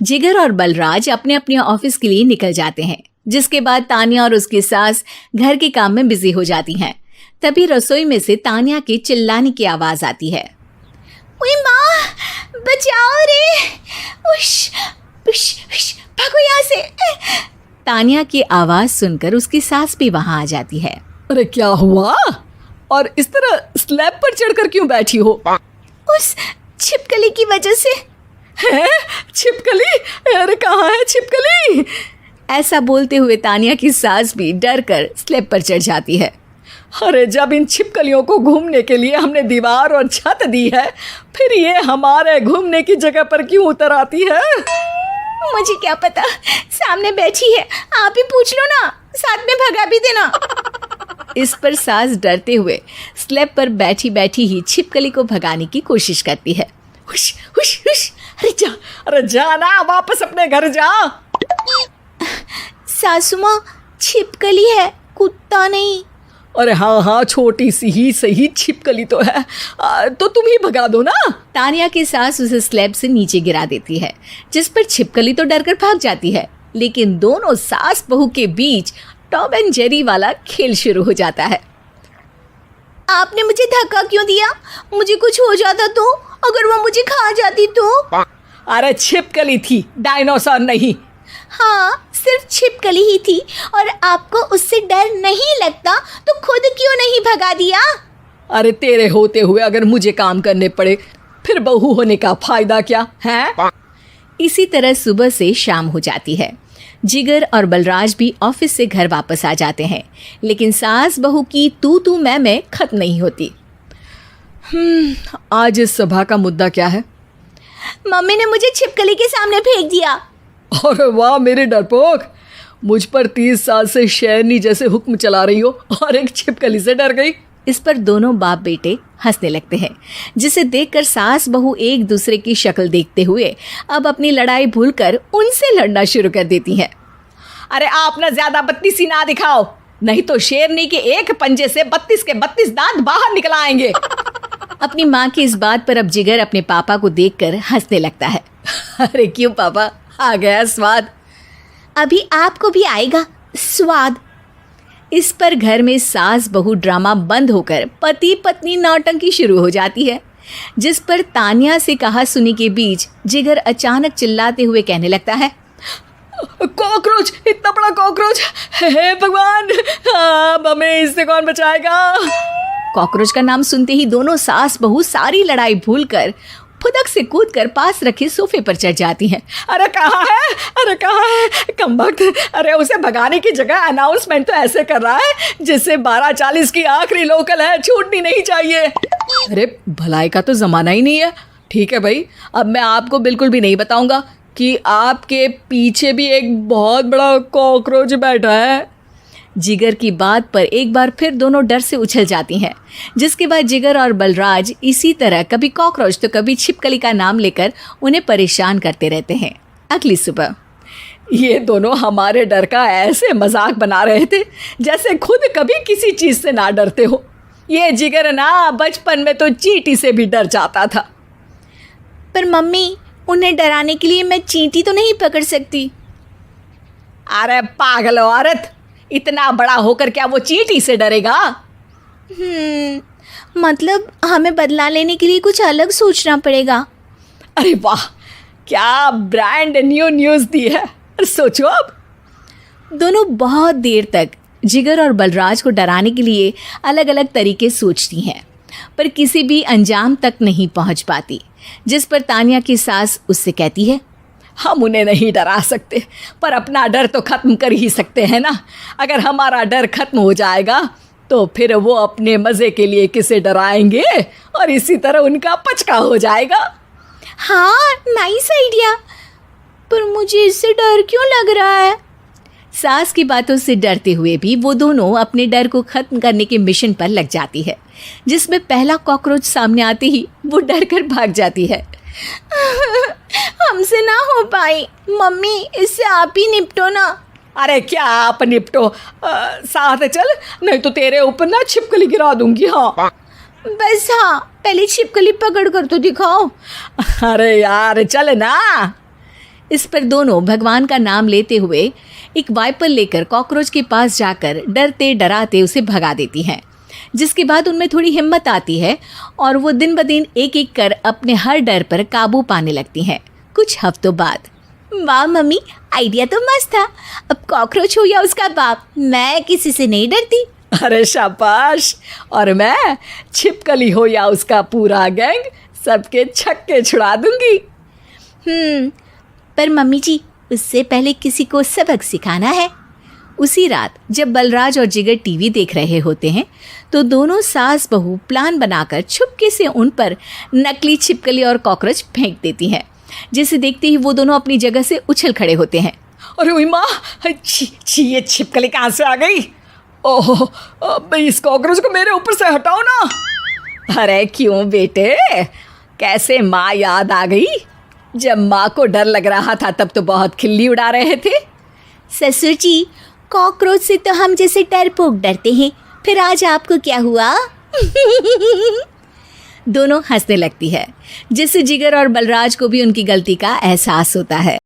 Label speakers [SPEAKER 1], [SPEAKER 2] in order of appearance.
[SPEAKER 1] जिगर और बलराज अपने अपने ऑफिस के लिए निकल जाते हैं, जिसके बाद तान्या और उसकी सास घर के काम में बिजी हो जाती हैं। तभी रसोई में से तान्या के चिल्लाने की आवाज आती है। ओए माँ, बचाओ रे! उश, उश, उश, भागो यहाँ से! तान्या की आवाज सुनकर उसकी सास भी वहां आ जाती है।
[SPEAKER 2] अरे क्या हुआ? और इस तरह स्लैब पर चढ़कर क्यों बैठी हो?
[SPEAKER 1] उस छिपकली की वजह से।
[SPEAKER 2] है? छिपकली? अरे कहाँ है छिपकली?
[SPEAKER 1] ऐसा बोलते हुए तान्या की सास भी डर कर स्लैब पर चढ़ जाती है।
[SPEAKER 2] अरे जब इन छिपकलियों को घूमने के लिए हमने दीवार और छत दी है, फिर ये हमारे घूमने की जगह पर क्यों उतर आती है?
[SPEAKER 1] मुझे क्या पता, सामने बैठी है, आप ही पूछ लो ना, साथ में भगा भी देना। इस पर सास डरते हुए स्लैब पर बैठी बैठी ही छिपकली को भगाने की कोशिश करती है।
[SPEAKER 2] हुश, हुश, हुश, अरे जा ना, वापस अपने घर जा।
[SPEAKER 1] सासू माँ, छिपकली है, कुत्ता नहीं।
[SPEAKER 2] अरे हाँ, छोटी सी ही सही छिपकली तो है, तो तुम ही भगा दो ना।
[SPEAKER 1] तान्या की सास उसे स्लैब से नीचे गिरा देती है, जिस पर छिपकली तो डरकर भाग जाती है। लेकिन दोनों सास बहू के बीच टॉम एंड जेरी वाला खेल शुरू हो जाता है। आपने मुझे धक्का क्यों दिया? मुझे कुछ हो जाता तो? अगर वो मुझे खा जाती तो?
[SPEAKER 2] अरे छिपकली थी, डायनासोर नहीं।
[SPEAKER 1] हाँ, सिर्फ छिपकली ही थी, और आपको उससे डर नहीं लगता तो खुद क्यों नहीं भगा दिया?
[SPEAKER 2] अरे तेरे होते हुए अगर मुझे काम करने पड़े, फिर बहू होने का फायदा क्या है?
[SPEAKER 1] इसी तरह सुबह से शाम हो जाती है। जिगर और बलराज भी ऑफिस से घर वापस आ जाते हैं, लेकिन सास बहू की तू मैं खत्म नहीं होती।
[SPEAKER 2] आज इस सभा का मुद्दा क्या है?
[SPEAKER 1] मम्मी ने मुझे छिपकली के सामने फेंक दिया।
[SPEAKER 2] अरे वाह मेरे डरपोक, मुझ पर 30 साल से शेरनी जैसे हुक्म चला रही हो और एक छिपकली से डर गई।
[SPEAKER 1] इस पर दोनों बाप बेटे हंसने लगते हैं, जिसे देखकर सास बहू एक दूसरे की शक्ल देखते हुए अब अपनी लड़ाई भूलकर उनसे लड़ना शुरू कर देती हैं।
[SPEAKER 2] अरे आप ना ज्यादा बत्तीसी ना दिखाओ, नहीं तो शेरनी के एक पंजे से 32 के 32 दांत बाहर निकल आएंगे।
[SPEAKER 1] अपनी माँ की इस बात पर अब जिगर अपने पापा को देखकर हंसने लगता है।
[SPEAKER 2] अरे क्यों पापा, आ गया स्वाद?
[SPEAKER 1] अभी आपको भी आएगा स्वाद। इस पर घर में सास बहू ड्रामा बंद होकर पति पत्नी नौटंकी शुरू हो जाती है, जिस पर तान्या से कहा सुनी के बीच जिगर अचानक चिल्लाते हुए कहने लगता है।
[SPEAKER 2] कॉकरोच, इतना बड़ा कॉकरोच! हे भगवान, अब हमें इससे कौन बचाएगा?
[SPEAKER 1] कॉकरोच का नाम सुनते ही दोनों सास बहू सारी लड़ाई भूलकर फुदक से कूदकर पास रखे सोफे पर चढ़ जाती हैं।
[SPEAKER 2] अरे कहाँ है, अरे कहाँ है कमबख्त? अरे उसे भगाने की जगह अनाउंसमेंट तो ऐसे कर रहा है जैसे 12:40 की आखिरी लोकल है, छूटनी नहीं चाहिए। अरे भलाई का तो ज़माना ही नहीं है। ठीक है भाई, अब मैं आपको बिल्कुल भी नहीं बताऊंगा कि आपके पीछे भी एक बहुत बड़ा कॉकरोच बैठा है।
[SPEAKER 1] जिगर की बात पर एक बार फिर दोनों डर से उछल जाती हैं, जिसके बाद जिगर और बलराज इसी तरह कभी कॉकरोच तो कभी छिपकली का नाम लेकर उन्हें परेशान करते रहते हैं। अगली सुबह
[SPEAKER 2] ये दोनों हमारे डर का ऐसे मजाक बना रहे थे जैसे खुद कभी किसी चीज़ से ना डरते हो। ये जिगर ना बचपन में तो चींटी से भी डर जाता था।
[SPEAKER 1] पर मम्मी, उन्हें डराने के लिए मैं चींटी तो नहीं पकड़ सकती।
[SPEAKER 2] अरे पागल औरत, इतना बड़ा होकर क्या वो चींटी से डरेगा?
[SPEAKER 1] मतलब हमें बदला लेने के लिए कुछ अलग सोचना पड़ेगा।
[SPEAKER 2] अरे वाह, क्या ब्रांड न्यू न्यूज़ दी है। सोचो अब।
[SPEAKER 1] दोनों बहुत देर तक जिगर और बलराज को डराने के लिए अलग अलग तरीके सोचती हैं, पर किसी भी अंजाम तक नहीं पहुंच पाती, जिस पर तान्या की सास उससे कहती है।
[SPEAKER 2] हम उन्हें नहीं डरा सकते, पर अपना डर तो ख़त्म कर ही सकते हैं ना। अगर हमारा डर ख़त्म हो जाएगा तो फिर वो अपने मज़े के लिए किसे डराएंगे और इसी तरह उनका पचका हो जाएगा।
[SPEAKER 1] हाँ, नाइस आइडिया, पर मुझे इससे डर क्यों लग रहा है? सास की बातों से डरते हुए भी वो दोनों अपने डर को ख़त्म करने के मिशन पर लग जाती है, जिसमें पहला कॉकरोच सामने आते ही वो डर कर भाग जाती है। हमसे ना हो पाई मम्मी, इससे आप ही निपटो ना।
[SPEAKER 2] अरे क्या आप निपटो, साथ चल, नहीं तो तेरे ऊपर ना छिपकली गिरा दूंगी। हाँ
[SPEAKER 1] बस, हाँ पहले छिपकली पकड़ कर तो दिखाओ।
[SPEAKER 2] अरे यार चल ना।
[SPEAKER 1] इस पर दोनों भगवान का नाम लेते हुए एक वाइपर लेकर कॉकरोच के पास जाकर डरते डराते उसे भगा देती हैं, जिसके बाद उनमें थोड़ी हिम्मत आती है और वो दिन ब दिन एक एक कर अपने हर डर पर काबू पाने लगती हैं। कुछ हफ्तों बाद, वाह मम्मी, आइडिया तो मस्त था। अब कॉकरोच हो या उसका बाप, मैं किसी से नहीं डरती।
[SPEAKER 2] अरे शाबाश। और मैं छिपकली हो या उसका पूरा गैंग, सबके छक्के छुड़ा दूंगी।
[SPEAKER 1] पर मम्मी जी, उससे पहले किसी को सबक सिखाना है। उसी रात जब बलराज और जिगर टीवी देख रहे होते हैं तो दोनों सास बहू प्लान बनाकर छुपके से उन पर नकली छिपकली और कॉकरोच फेंक देती हैं, जिसे देखते ही वो दोनों अपनी जगह से उछल खड़े होते हैं।
[SPEAKER 2] अरे ओए माँ, छी, ये छिपकली कहाँ से आ गई? ओह, अब इस कॉकरोच को मेरे ऊपर से हटाओ ना। अरे क्यों बेटे, कैसे माँ याद आ गई? जब माँ को डर लग रहा था तब तो बहुत खिल्ली उड़ा रहे थे।
[SPEAKER 1] ससुर जी, कॉकरोच से तो हम जैसे डरपोक डरते हैं, फिर आज आपको क्या हुआ? दोनों हंसने लगती है, जिससे जिगर और बलराज को भी उनकी गलती का एहसास होता है।